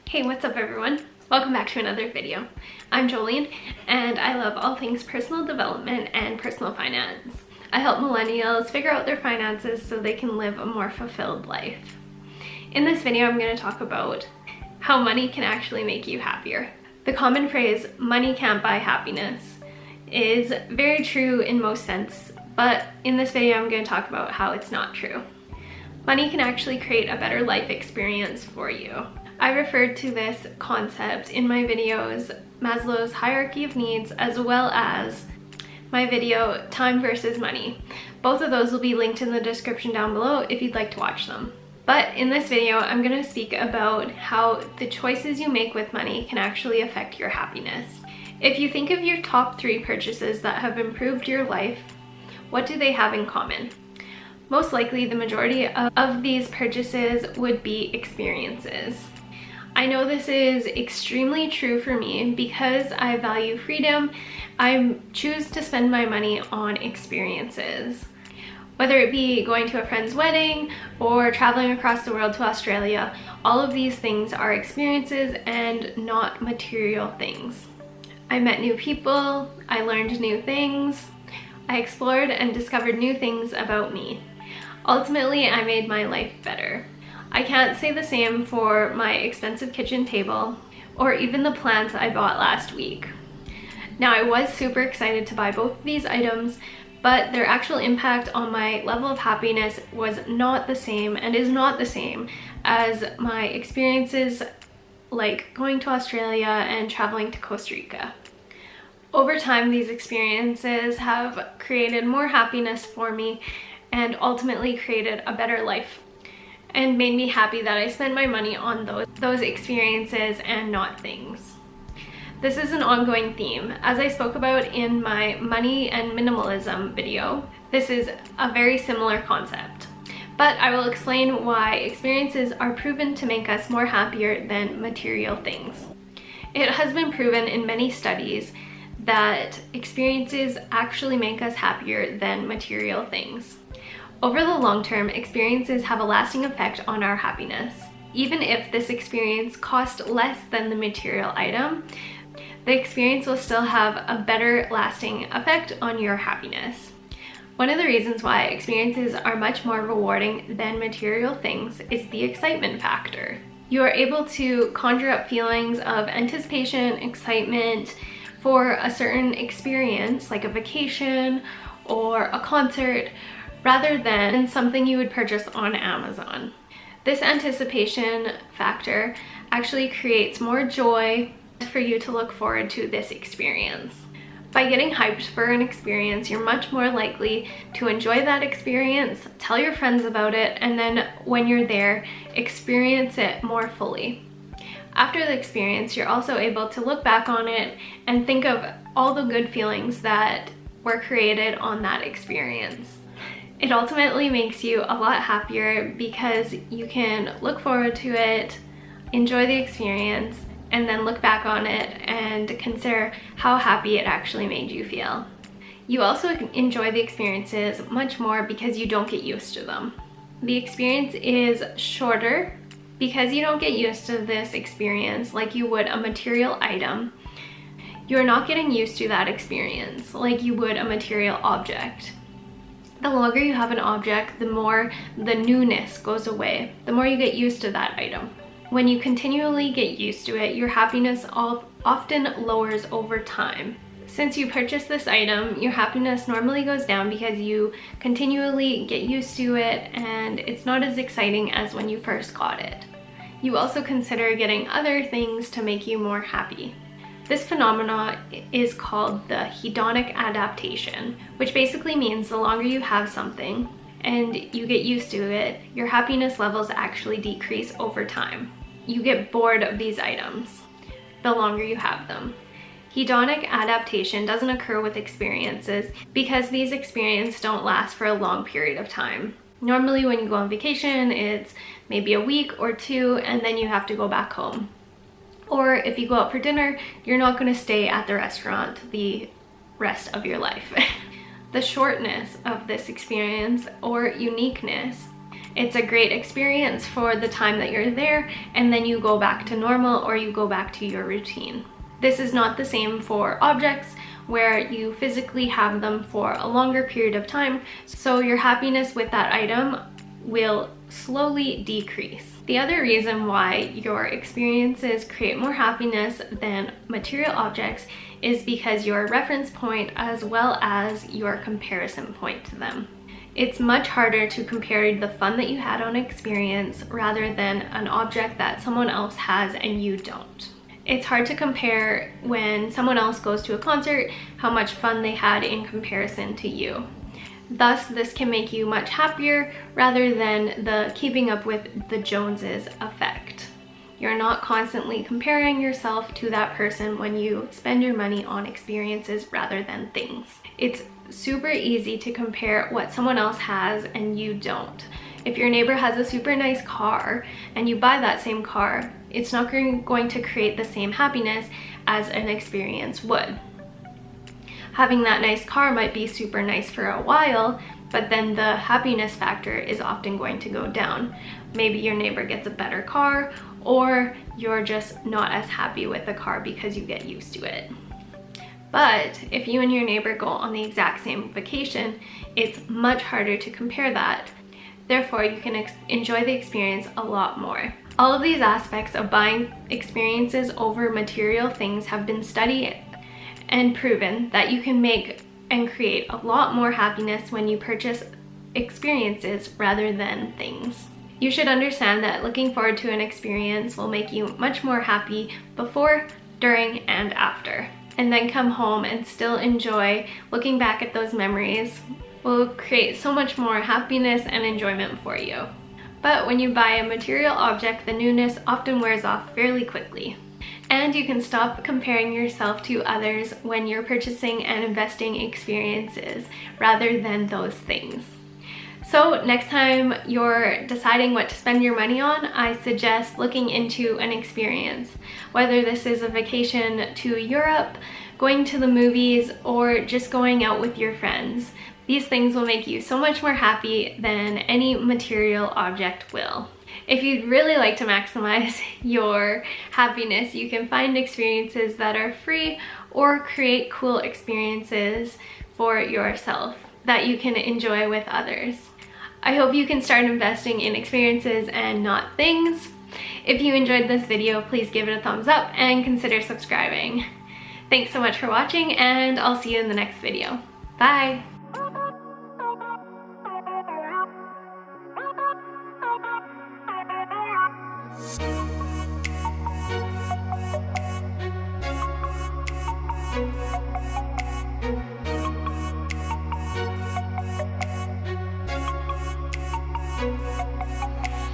Hey, what's up everyone? Welcome back to another video. I'm Jolene and I love all things personal development and personal finance. I help millennials figure out their finances so they can live a more fulfilled life. In this video, I'm going to talk about how money can actually make you happier. The common phrase, money can't buy happiness, is very true in most sense, but in this video, I'm going to talk about how it's not true. Money can actually create a better life experience for you. I referred to this concept in my videos, Maslow's hierarchy of needs, as well as my video, Time versus Money. Both of those will be linked in the description down below if you'd like to watch them. But in this video, I'm going to speak about how the choices you make with money can actually affect your happiness. If you think of your top 3 purchases that have improved your life, what do they have in common? Most likely, the majority of these purchases would be experiences. I know this is extremely true for me because I value freedom. I choose to spend my money on experiences. Whether it be going to a friend's wedding or traveling across the world to Australia, all of these things are experiences and not material things. I met new people, I learned new things, I explored and discovered new things about me. Ultimately, I made my life better. I can't say the same for my expensive kitchen table or even the plants I bought last week. Now, I was super excited to buy both of these items, but their actual impact on my level of happiness was not the same and is not the same as my experiences like going to Australia and traveling to Costa Rica. Over time, these experiences have created more happiness for me and ultimately created a better life and made me happy that I spent my money on those experiences and not things. This is an ongoing theme. As I spoke about in my money and minimalism video, this is a very similar concept. But I will explain why experiences are proven to make us more happier than material things. It has been proven in many studies that experiences actually make us happier than material things. Over the long term, experiences have a lasting effect on our happiness. Even if this experience cost less than the material item, the experience will still have a better lasting effect on your happiness. One of the reasons why experiences are much more rewarding than material things is the excitement factor. You are able to conjure up feelings of anticipation, excitement for a certain experience, like a vacation or a concert, rather than something you would purchase on Amazon. This anticipation factor actually creates more joy for you to look forward to this experience. By getting hyped for an experience, you're much more likely to enjoy that experience, tell your friends about it, and then when you're there, experience it more fully. After the experience, you're also able to look back on it and think of all the good feelings that were created on that experience. It ultimately makes you a lot happier because you can look forward to it, enjoy the experience, and then look back on it and consider how happy it actually made you feel. You also enjoy the experiences much more because you don't get used to them. The experience is shorter because you don't get used to this experience like you would a material item. You're not getting used to that experience like you would a material object. The longer you have an object, the more the newness goes away, the more you get used to that item. When you continually get used to it, your happiness often lowers over time. Since you purchase this item, your happiness normally goes down because you continually get used to it and it's not as exciting as when you first got it. You also consider getting other things to make you more happy. This phenomenon is called the hedonic adaptation, which basically means the longer you have something and you get used to it, your happiness levels actually decrease over time. You get bored of these items the longer you have them. Hedonic adaptation doesn't occur with experiences because these experiences don't last for a long period of time. Normally when you go on vacation, it's maybe a week or 2 and then you have to go back home. Or if you go out for dinner, you're not going to stay at the restaurant the rest of your life. The shortness of this experience or uniqueness It's a great experience for the time that you're there, and then you go back to normal or you go back to your routine. This is not the same for objects where you physically have them for a longer period of time, so your happiness with that item will slowly decrease. The other reason why your experiences create more happiness than material objects is because your reference point as well as your comparison point to them. It's much harder to compare the fun that you had on an experience rather than an object that someone else has and you don't. It's hard to compare when someone else goes to a concert how much fun they had in comparison to you. Thus, this can make you much happier rather than the keeping up with the Joneses effect. You're not constantly comparing yourself to that person when you spend your money on experiences rather than things. It's super easy to compare what someone else has and you don't. If your neighbor has a super nice car and you buy that same car, it's not going to create the same happiness as an experience would. Having that nice car might be super nice for a while, but then the happiness factor is often going to go down. Maybe your neighbor gets a better car, or you're just not as happy with the car because you get used to it. But if you and your neighbor go on the exact same vacation, it's much harder to compare that. Therefore, you can enjoy the experience a lot more. All of these aspects of buying experiences over material things have been studied and proven that you can make and create a lot more happiness when you purchase experiences rather than things. You should understand that looking forward to an experience will make you much more happy before, during, and after. And then come home and still enjoy looking back at those memories will create so much more happiness and enjoyment for you. But when you buy a material object, the newness often wears off fairly quickly. And you can stop comparing yourself to others when you're purchasing and investing experiences rather than those things. So next time you're deciding what to spend your money on, I suggest looking into an experience. Whether this is a vacation to Europe, going to the movies, or just going out with your friends. These things will make you so much more happy than any material object will. If you'd really like to maximize your happiness, you can find experiences that are free or create cool experiences for yourself that you can enjoy with others. I hope you can start investing in experiences and not things. If you enjoyed this video, please give it a thumbs up and consider subscribing. Thanks so much for watching, and I'll see you in the next video. Bye!